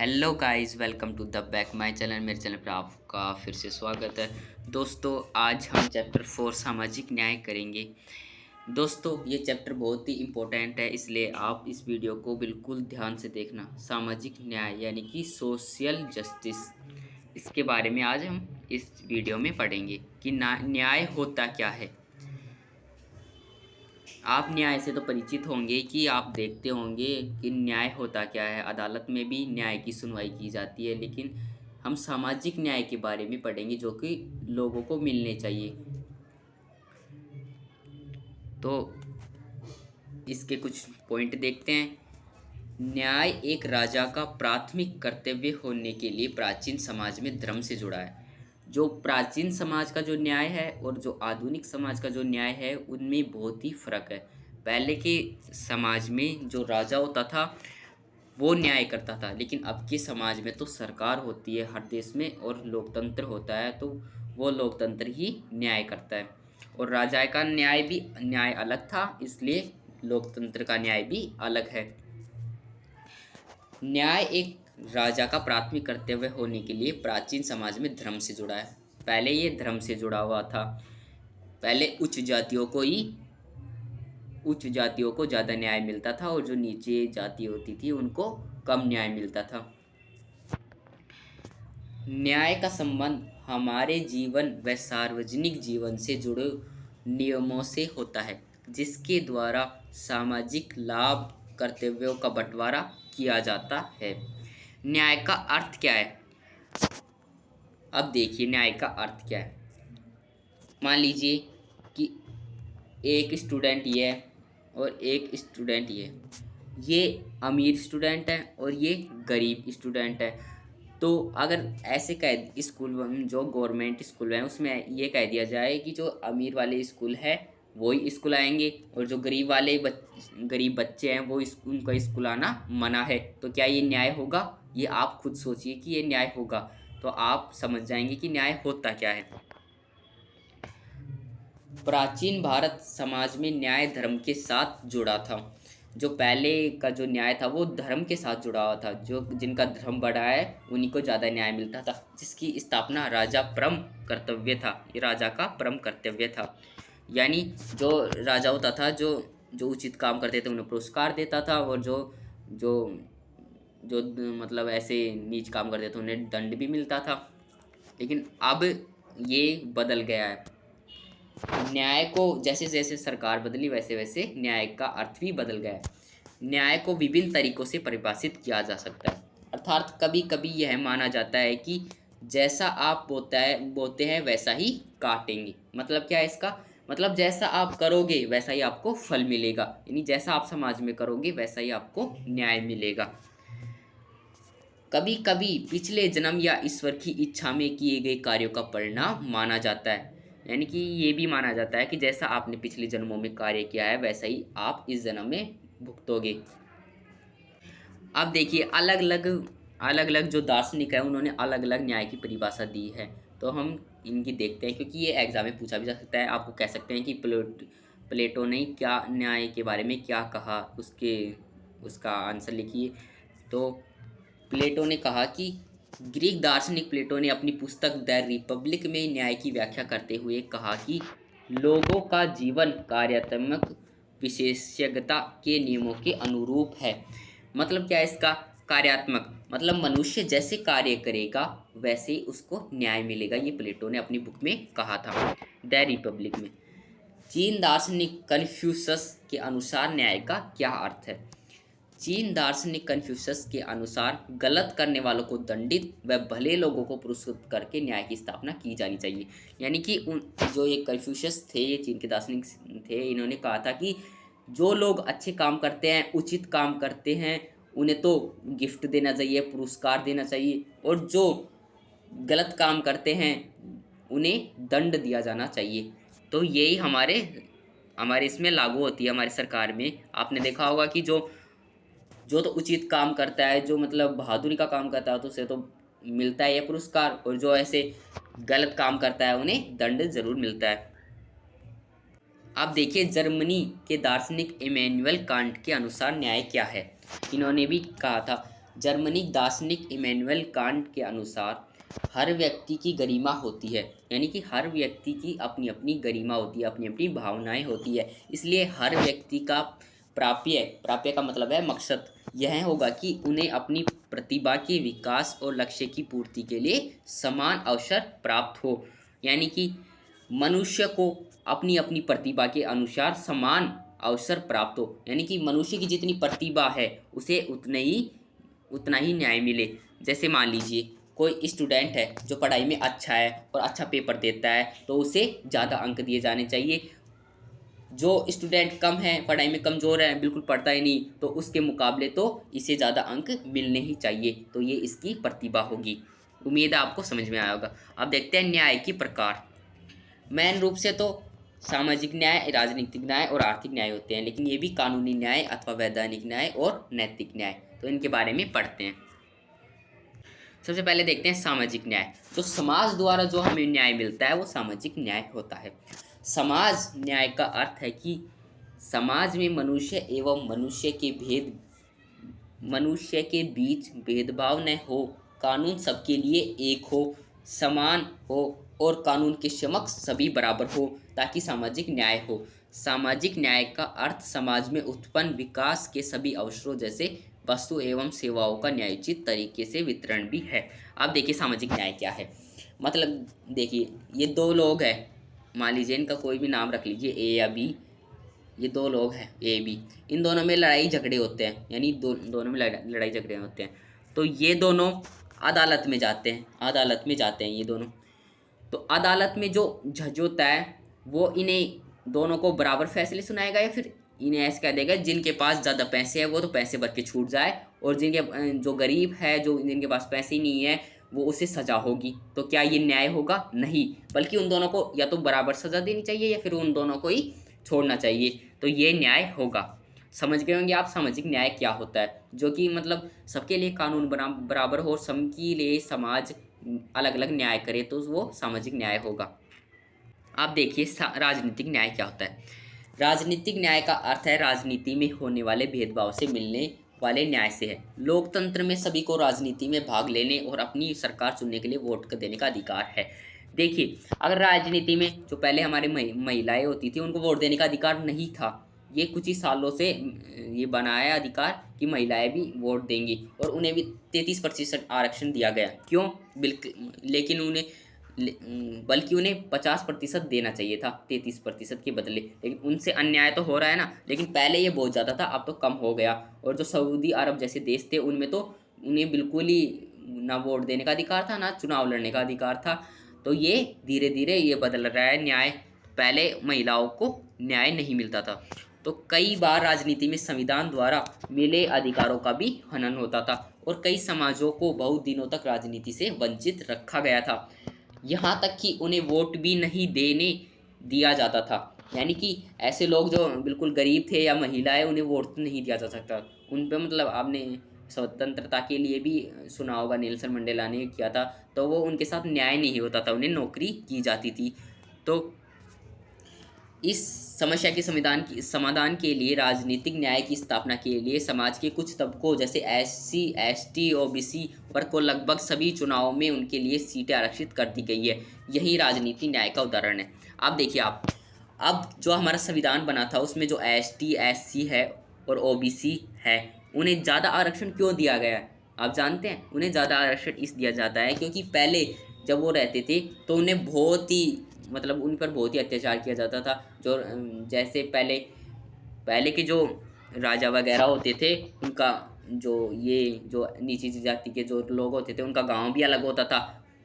Hello guys, welcome to the back my channel. मेरे channel पर आपका फिर से स्वागत है। दोस्तों, आज हम चैप्टर 4 सामाजिक न्याय करेंगे। दोस्तों, ये चैप्टर बहुत ही इम्पोर्टेंट है, इसलिए आप इस वीडियो को बिल्कुल ध्यान से देखना। सामाजिक न्याय यानी कि सोशल जस्टिस, इसके बारे में आज हम इस वीडियो में पढ़ेंगे कि न्याय होता क्या है। आप न्याय से तो परिचित होंगे कि आप देखते होंगे कि न्याय होता क्या है। अदालत में भी न्याय की सुनवाई की जाती है, लेकिन हम सामाजिक न्याय के बारे में पढ़ेंगे जो कि लोगों को मिलने चाहिए। तो इसके कुछ पॉइंट देखते हैं। न्याय एक राजा का प्राथमिक कर्तव्य होने के लिए प्राचीन समाज में धर्म से जुड़ा है। जो प्राचीन समाज का जो न्याय है और जो आधुनिक समाज का जो न्याय है, उनमें बहुत ही फर्क है। पहले के समाज में जो राजा होता था वो न्याय करता था, लेकिन अब के समाज में तो सरकार होती है हर देश में और लोकतंत्र होता है, तो वो लोकतंत्र ही न्याय करता है। और राजा का न्याय अलग था, इसलिए लोकतंत्र का न्याय भी अलग है। न्याय एक राजा का प्राथमिक कर्तव्य होने के लिए प्राचीन समाज में धर्म से जुड़ा है। पहले ये धर्म से जुड़ा हुआ था। पहले उच्च जातियों को ज़्यादा न्याय मिलता था और जो नीचे जाति होती थी उनको कम न्याय मिलता था। न्याय का संबंध हमारे जीवन व सार्वजनिक जीवन से जुड़े नियमों से होता है, जिसके द्वारा सामाजिक लाभ कर्तव्यों का बंटवारा किया जाता है। न्याय का अर्थ क्या है? अब देखिए न्याय का अर्थ क्या है। मान लीजिए कि एक स्टूडेंट ये है और एक स्टूडेंट ये अमीर स्टूडेंट है और ये गरीब स्टूडेंट है। तो अगर ऐसे कह स्कूल जो गवर्नमेंट स्कूल हैं उसमें ये कह दिया जाए कि जो अमीर वाले स्कूल है वही स्कूल आएंगे और जो गरीब बच्चे हैं वो उनका स्कूल आना मना है, तो क्या ये न्याय होगा? ये आप खुद सोचिए कि ये न्याय होगा, तो आप समझ जाएंगे कि न्याय होता क्या है। प्राचीन भारत समाज में न्याय धर्म के साथ जुड़ा था। जो पहले का जो न्याय था वो धर्म के साथ जुड़ा हुआ था। जो जिनका धर्म बड़ा है उन्हीं को ज़्यादा न्याय मिलता था, जिसकी स्थापना राजा परम कर्तव्य था। ये राजा का परम कर्तव्य था। यानी जो राजा होता था, जो जो उचित काम करते थे उन्हें पुरस्कार देता था, और जो जो जो मतलब ऐसे नीच काम करते थे उन्हें दंड भी मिलता था। लेकिन अब ये बदल गया है। न्याय को जैसे जैसे सरकार बदली वैसे वैसे न्याय का अर्थ भी बदल गया है। न्याय को विभिन्न तरीकों से परिभाषित किया जा सकता है। अर्थात कभी कभी यह माना जाता है कि जैसा आप बोते हैं वैसा ही काटेंगे। मतलब क्या है इसका? मतलब जैसा आप करोगे वैसा ही आपको फल मिलेगा, यानी जैसा आप समाज में करोगे वैसा ही आपको न्याय मिलेगा। कभी कभी पिछले जन्म या ईश्वर की इच्छा में किए गए कार्यों का परिणाम माना जाता है। यानी कि ये भी माना जाता है कि जैसा आपने पिछले जन्मों में कार्य किया है वैसा ही आप इस जन्म में भुगतोगे। अब देखिए अलग अलग जो दार्शनिक है उन्होंने अलग अलग न्याय की परिभाषा दी है, तो हम इनकी देखते हैं, क्योंकि ये एग्जाम में पूछा भी जा सकता है। आपको कह सकते हैं कि प्लेटो ने क्या न्याय के बारे में क्या कहा, उसका आंसर लिखिए। तो प्लेटो ने कहा कि ग्रीक दार्शनिक प्लेटो ने अपनी पुस्तक द रिपब्लिक में न्याय की व्याख्या करते हुए कहा कि लोगों का जीवन कार्यात्मक विशेषज्ञता के नियमों के अनुरूप है। मतलब क्या है इसका? कार्यात्मक मतलब मनुष्य जैसे कार्य करेगा वैसे ही उसको न्याय मिलेगा। ये प्लेटो ने अपनी बुक में कहा था, द रिपब्लिक में। चीन दार्शनिक कन्फ्यूशस के अनुसार न्याय का क्या अर्थ है? चीन दार्शनिक कन्फ्यूशस के अनुसार गलत करने वालों को दंडित व भले लोगों को पुरस्कृत करके न्याय की स्थापना की जानी चाहिए। यानी कि जो ये कन्फ्यूशस थे, ये चीन के दार्शनिक थे, इन्होंने कहा था कि जो लोग अच्छे काम करते हैं, उचित काम करते हैं, उन्हें तो गिफ्ट देना चाहिए, पुरस्कार देना चाहिए, और जो गलत काम करते हैं उन्हें दंड दिया जाना चाहिए। तो यही हमारे हमारे इसमें लागू होती है, हमारी सरकार में। आपने देखा होगा कि जो जो तो उचित काम करता है, जो मतलब बहादुरी का काम करता है, तो उसे तो मिलता है ये पुरस्कार, और जो ऐसे गलत काम करता है उन्हें दंड जरूर मिलता है। अब देखिए जर्मनी के दार्शनिक इमैनुअल कांट के अनुसार न्याय क्या है। इन्होंने भी कहा था, जर्मनी दार्शनिक इमैनुअल कांट के अनुसार हर व्यक्ति की गरिमा होती है, यानी कि हर व्यक्ति की अपनी अपनी गरिमा होती है, अपनी अपनी भावनाएं होती है। इसलिए हर व्यक्ति का प्राप्य प्राप्य का मतलब है मकसद, यह होगा कि उन्हें अपनी प्रतिभा के विकास और लक्ष्य की पूर्ति के लिए समान अवसर प्राप्त हो। यानी कि मनुष्य को अपनी अपनी प्रतिभा के अनुसार समान अवसर प्राप्त हो, यानी कि मनुष्य की जितनी प्रतिभा है उसे उतना ही न्याय मिले। जैसे मान लीजिए कोई स्टूडेंट है जो पढ़ाई में अच्छा है और अच्छा पेपर देता है, तो उसे ज़्यादा अंक दिए जाने चाहिए। जो स्टूडेंट कम है, पढ़ाई में कमज़ोर है, बिल्कुल पढ़ता ही नहीं, तो उसके मुकाबले तो इसे ज़्यादा अंक मिलने ही चाहिए। तो ये इसकी प्रतिभा होगी। उम्मीद है आपको समझ में आया होगा। अब देखते हैं न्याय की प्रकार। मेन रूप से तो सामाजिक न्याय, राजनीतिक न्याय और आर्थिक न्याय होते हैं, लेकिन ये भी कानूनी न्याय अथवा वैधानिक न्याय और नैतिक न्याय, तो इनके बारे में पढ़ते हैं। सबसे पहले देखते हैं सामाजिक न्याय। तो समाज द्वारा जो हमें न्याय मिलता है वो सामाजिक न्याय होता है। समाज न्याय का अर्थ है कि समाज में मनुष्य के बीच भेदभाव न हो, कानून सबके लिए एक हो, समान हो और कानून के समक्ष सभी बराबर हो, ताकि सामाजिक न्याय हो। सामाजिक न्याय का अर्थ समाज में उत्पन्न विकास के सभी अवसरों जैसे वस्तु एवं सेवाओं का न्यायोचित तरीके से वितरण भी है। अब देखिए सामाजिक न्याय क्या है। मतलब देखिए, ये दो लोग हैं, मान लीजिए इनका कोई भी नाम रख लीजिए, ए या बी। ये दो लोग हैं ए बी, इन दोनों में लड़ाई झगड़े होते हैं, यानी दोनों में लड़ाई झगड़े होते हैं। तो ये दोनों अदालत में जाते हैं ये दोनों। तो अदालत में जो जज होता है वो इन्हें दोनों को बराबर फैसले सुनाएगा, या फिर इन्हें ऐसे कह देगा जिनके पास ज़्यादा पैसे हैं वो तो पैसे भर के छूट जाए, और जो गरीब है, जिनके पास पैसे ही नहीं है, वो उसे सज़ा होगी। तो क्या ये न्याय होगा? नहीं, बल्कि उन दोनों को या तो बराबर सज़ा देनी चाहिए या फिर उन दोनों को ही छोड़ना चाहिए, तो ये न्याय होगा। समझ गए होंगे आप सामाजिक न्याय क्या होता है, जो कि मतलब सबके लिए कानून बराबर हो और सबके लिए समाज अलग अलग न्याय करे, तो वो सामाजिक न्याय होगा। आप देखिए राजनीतिक न्याय क्या होता है। राजनीतिक न्याय का अर्थ है राजनीति में होने वाले भेदभाव से मिलने वाले न्याय से है। लोकतंत्र में सभी को राजनीति में भाग लेने और अपनी सरकार चुनने के लिए वोट देने का अधिकार है। देखिए, अगर राजनीति में जो पहले हमारे महिलाएं होती थी उनको वोट देने का अधिकार नहीं था, ये कुछ ही सालों से ये बनाया अधिकार कि महिलाएं भी वोट देंगी, और उन्हें भी 33% आरक्षण दिया गया। क्यों? बिल्कुल, लेकिन बल्कि उन्हें 50% देना चाहिए था 33% के बदले, लेकिन उनसे अन्याय तो हो रहा है ना। लेकिन पहले ये बहुत ज़्यादा था, अब तो कम हो गया। और जो सऊदी अरब जैसे देश थे उनमें तो उन्हें बिल्कुल ही ना वोट देने का अधिकार था, ना चुनाव लड़ने का अधिकार था। तो ये धीरे धीरे ये बदल रहा है न्याय। पहले महिलाओं को न्याय नहीं मिलता था। तो कई बार राजनीति में संविधान द्वारा मिले अधिकारों का भी हनन होता था, और कई समाजों को बहुत दिनों तक राजनीति से वंचित रखा गया था। यहाँ तक कि उन्हें वोट भी नहीं देने दिया जाता था। यानी कि ऐसे लोग जो बिल्कुल गरीब थे या महिलाएं, उन्हें वोट नहीं दिया जा सकता। उन पे मतलब आपने स्वतंत्रता के लिए भी सुना होगा, नेल्सन मंडेला ने किया था, तो वो उनके साथ न्याय नहीं होता था, उन्हें नौकरी की जाती थी। तो इस समस्या के समाधान के लिए राजनीतिक न्याय की स्थापना के लिए समाज के कुछ तबकों जैसे SC ST OBC वर्ग को लगभग सभी चुनावों में उनके लिए सीटें आरक्षित कर दी गई है। यही राजनीतिक न्याय का उदाहरण है। अब देखिए आप, अब जो हमारा संविधान बना था उसमें जो ST SC है और OBC है, उन्हें ज़्यादा आरक्षण क्यों दिया गया है? आप जानते हैं उन्हें ज़्यादा आरक्षण इस दिया जाता है क्योंकि पहले जब वो रहते थे तो उन्हें बहुत ही मतलब उन पर बहुत ही अत्याचार किया जाता था। जो जैसे पहले के जो राजा वगैरह होते थे, उनका जो नीची जाति के जो लोग होते थे उनका गांव भी अलग होता था।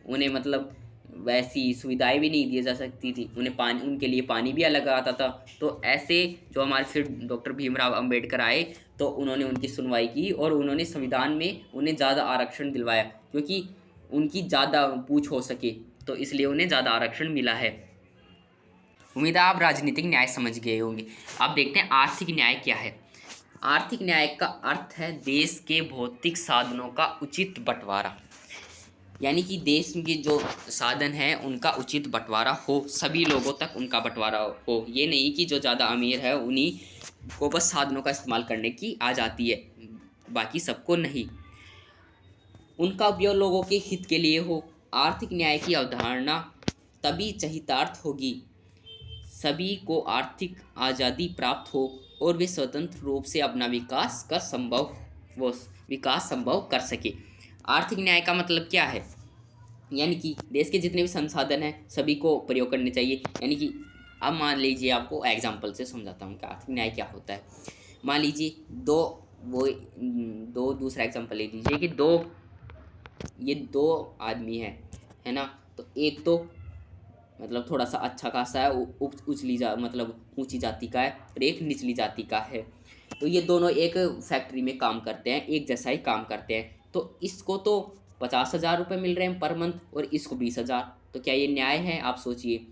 उन्हें मतलब वैसी सुविधाएं भी नहीं दी जा सकती थी, उनके लिए पानी भी अलग आता था। तो ऐसे जो हमारे फिर डॉक्टर भीमराव अंबेडकर आए तो उन्होंने उनकी सुनवाई की और उन्होंने संविधान में उन्हें ज़्यादा आरक्षण दिलवाया, क्योंकि उनकी ज़्यादा पूछ हो सके, तो इसलिए उन्हें ज़्यादा आरक्षण मिला है। उम्मीद है आप राजनीतिक न्याय समझ गए होंगे। अब देखते हैं आर्थिक न्याय क्या है। आर्थिक न्याय का अर्थ है देश के भौतिक साधनों का उचित बंटवारा, यानी कि देश के जो साधन हैं उनका उचित बंटवारा हो, सभी लोगों तक उनका बंटवारा हो। ये नहीं कि जो ज़्यादा अमीर है उन्हीं को बस साधनों का इस्तेमाल करने की आ जाती है, बाकी सबको नहीं। उनका उपयोग लोगों के हित के लिए हो। आर्थिक न्याय की अवधारणा तभी चरितार्थ होगी सभी को आर्थिक आज़ादी प्राप्त हो और वे स्वतंत्र रूप से अपना विकास संभव कर सके। आर्थिक न्याय का मतलब क्या है? यानी कि देश के जितने भी संसाधन हैं सभी को प्रयोग करने चाहिए। यानी कि अब मान लीजिए, आपको एग्जाम्पल से समझाता हूँ कि आर्थिक न्याय क्या होता है। मान लीजिए दो दूसरा एग्जाम्पल ले लीजिए कि दो आदमी है ना। तो एक तो मतलब थोड़ा सा अच्छा खासा है, मतलब ऊंची जाति का है, और एक निचली जाति का है। तो ये दोनों एक फैक्ट्री में काम करते हैं, एक जैसा ही काम करते हैं। तो इसको तो 50,000 रुपये मिल रहे हैं पर मंथ, और इसको 20,000। तो क्या ये न्याय है? आप सोचिए।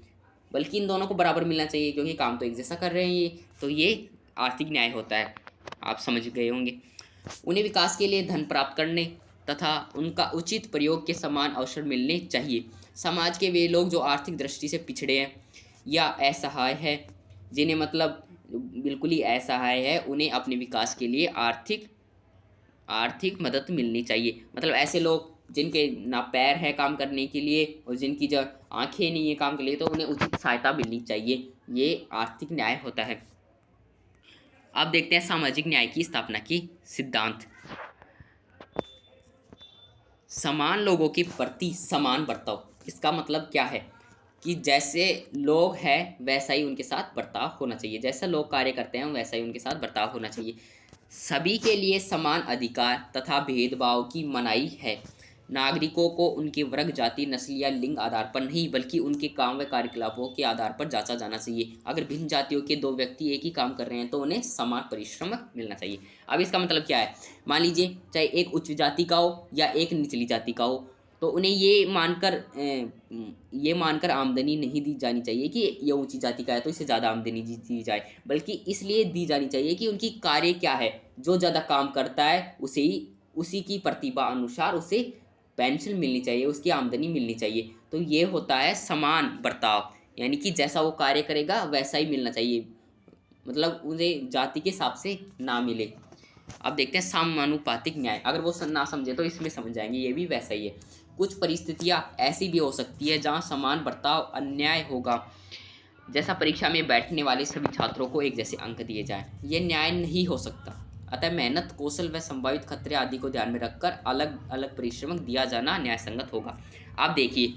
बल्कि इन दोनों को बराबर मिलना चाहिए, क्योंकि काम तो एक जैसा कर रहे हैं ये। तो ये आर्थिक न्याय होता है। आप समझ गए होंगे। उन्हें विकास के लिए धन प्राप्त करने तथा उनका उचित प्रयोग के समान अवसर मिलने चाहिए। समाज के वे लोग जो आर्थिक दृष्टि से पिछड़े हैं या असहाय है, जिन्हें मतलब बिल्कुल ही असहाय है, उन्हें अपने विकास के लिए आर्थिक मदद मिलनी चाहिए। मतलब ऐसे लोग जिनके ना पैर है काम करने के लिए और जिनकी जो आंखें नहीं है काम के लिए, तो उन्हें उचित सहायता मिलनी चाहिए। ये आर्थिक न्याय होता है। अब देखते हैं सामाजिक न्याय की स्थापना की सिद्धांत। समान लोगों के प्रति समान बर्ताव। इसका मतलब क्या है कि जैसे लोग हैं वैसा ही उनके साथ बर्ताव होना चाहिए, जैसा लोग कार्य करते हैं वैसा ही उनके साथ बर्ताव होना चाहिए। सभी के लिए समान अधिकार तथा भेदभाव की मनाही है। नागरिकों को उनके वर्ग, जाति, नस्ल या लिंग आधार पर नहीं, बल्कि उनके काम व कार्यकलापों के आधार पर जांचा जाना चाहिए। अगर भिन्न जातियों के दो व्यक्ति एक ही काम कर रहे हैं तो उन्हें समान परिश्रम मिलना चाहिए। अब इसका मतलब क्या है? मान लीजिए चाहे एक उच्च जाति का हो या एक निचली जाति का हो, तो उन्हें ये मानकर आमदनी नहीं दी जानी चाहिए कि ये ऊंची जाति का है तो इसे ज़्यादा आमदनी दी जाए, बल्कि इसलिए दी जानी चाहिए कि उनकी कार्य क्या है। जो ज़्यादा काम करता है उसी की प्रतिभा अनुसार उसे पेंशन मिलनी चाहिए, उसकी आमदनी मिलनी चाहिए। तो ये होता है समान बर्ताव, यानी कि जैसा वो कार्य करेगा वैसा ही मिलना चाहिए, मतलब उन्हें जाति के हिसाब से ना मिले। अब देखते हैं समानुपातिक न्याय। अगर वो ना समझे तो इसमें समझ जाएंगे, ये भी वैसा ही है। कुछ परिस्थितियाँ ऐसी भी हो सकती है जहाँ समान बर्ताव अन्याय होगा, जैसा परीक्षा में बैठने वाले सभी छात्रों को एक जैसे अंक दिए जाएं। ये न्याय नहीं हो सकता। अतः मेहनत, कौशल व संभावित खतरे आदि को ध्यान में रखकर अलग अलग परिश्रम दिया जाना न्याय संगत होगा। आप देखिए,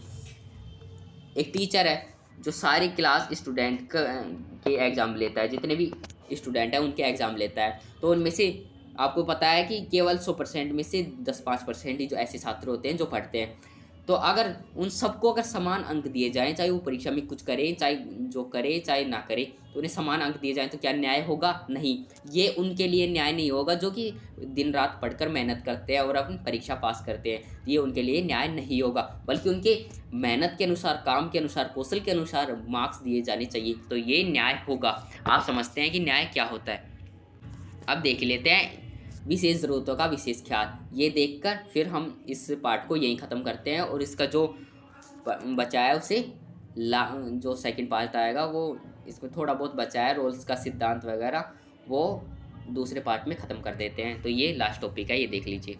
एक टीचर है जो सारी क्लास स्टूडेंट के एग्ज़ाम लेता है, जितने भी स्टूडेंट हैं उनके एग्ज़ाम लेता है। तो उनमें से आपको पता है कि केवल 100% में से 10-5% ही जो ऐसे छात्र होते हैं जो पढ़ते हैं। तो अगर उन सबको अगर समान अंक दिए जाएँ, चाहे वो परीक्षा में कुछ करे, चाहे ना करे, तो उन्हें समान अंक दिए जाएँ, तो क्या न्याय होगा? नहीं। ये उनके लिए न्याय नहीं होगा जो कि दिन रात पढ़कर मेहनत करते हैं और अपनी परीक्षा पास करते हैं। ये उनके लिए न्याय नहीं होगा, बल्कि उनके मेहनत के अनुसार, काम के अनुसार, कौशल के अनुसार मार्क्स दिए जाने चाहिए, तो ये न्याय होगा। आप समझते हैं कि न्याय क्या होता है। अब देख लेते हैं विशेष ज़रूरतों का विशेष ख्याल। ये देखकर फिर हम इस पार्ट को यहीं ख़त्म करते हैं, और इसका जो बचा है उसे जो सेकंड पार्ट आएगा वो इसमें थोड़ा बहुत बचा है, रोल्स का सिद्धांत वगैरह, वो दूसरे पार्ट में ख़त्म कर देते हैं। तो ये लास्ट टॉपिक है, ये देख लीजिए।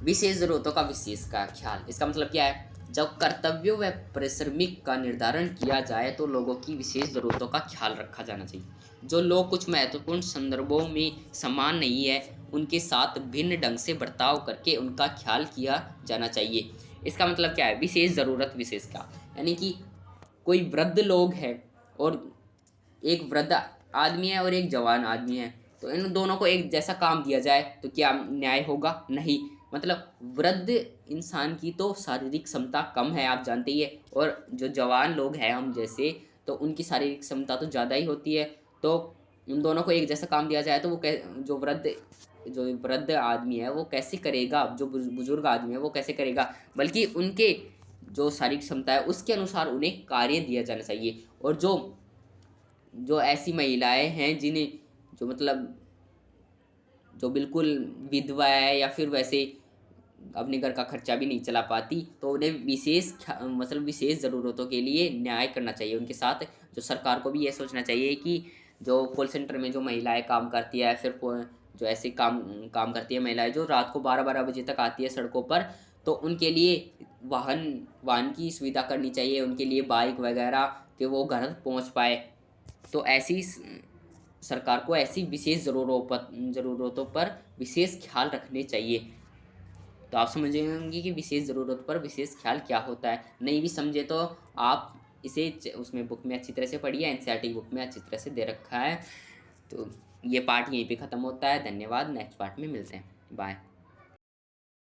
विशेष ज़रूरतों का विशेष का ख्याल। इसका मतलब क्या है? जब कर्तव्यों व पारिश्रमिक का निर्धारण किया जाए तो लोगों की विशेष ज़रूरतों का ख्याल रखा जाना चाहिए। जो लोग कुछ महत्वपूर्ण संदर्भों में समान नहीं है, उनके साथ भिन्न ढंग से बर्ताव करके उनका ख्याल किया जाना चाहिए। इसका मतलब क्या है? विशेष ज़रूरत विशेष का, यानी कि कोई वृद्ध लोग है और एक वृद्ध आदमी है और एक जवान आदमी है, तो इन दोनों को एक जैसा काम दिया जाए तो क्या न्याय होगा? नहीं। मतलब वृद्ध इंसान की तो शारीरिक क्षमता कम है, आप जानते ही है, और जो जवान लोग हैं हम जैसे, तो उनकी शारीरिक क्षमता तो ज़्यादा ही होती है। तो उन दोनों को एक जैसा काम दिया जाए तो वो जो वृद्ध आदमी है वो कैसे करेगा, जो बुजुर्ग आदमी है वो कैसे करेगा, बल्कि उनके जो शारीरिक क्षमता है उसके अनुसार उन्हें कार्य दिया जाना चाहिए। और जो ऐसी महिलाएं हैं जिन्हें जो बिल्कुल विधवा है या फिर वैसे अपने घर का खर्चा भी नहीं चला पाती, तो उन्हें विशेष ज़रूरतों के लिए न्याय करना चाहिए उनके साथ। जो सरकार को भी ये सोचना चाहिए कि जो कॉल सेंटर में जो महिलाएं काम करती है, फिर जो ऐसे काम काम करती है महिलाएं, जो रात को 12-12 बजे तक आती है सड़कों पर, तो उनके लिए वाहन वाहन की सुविधा करनी चाहिए, उनके लिए बाइक वगैरह, कि वो घर पहुंच पाए। तो ऐसी सरकार को ऐसी विशेष ज़रूरतों पर विशेष ख्याल रखने चाहिए। तो आप समझ गए होंगे कि विशेष ज़रूरत पर विशेष ख्याल क्या होता है। नहीं भी समझे तो आप इसे उसमें बुक में अच्छी तरह से पढ़िए, एनसीईआरटी बुक में अच्छी तरह से दे रखा है। तो ये पार्ट यहीं पे ख़त्म होता है। धन्यवाद, नेक्स्ट पार्ट में मिलते हैं। बाय।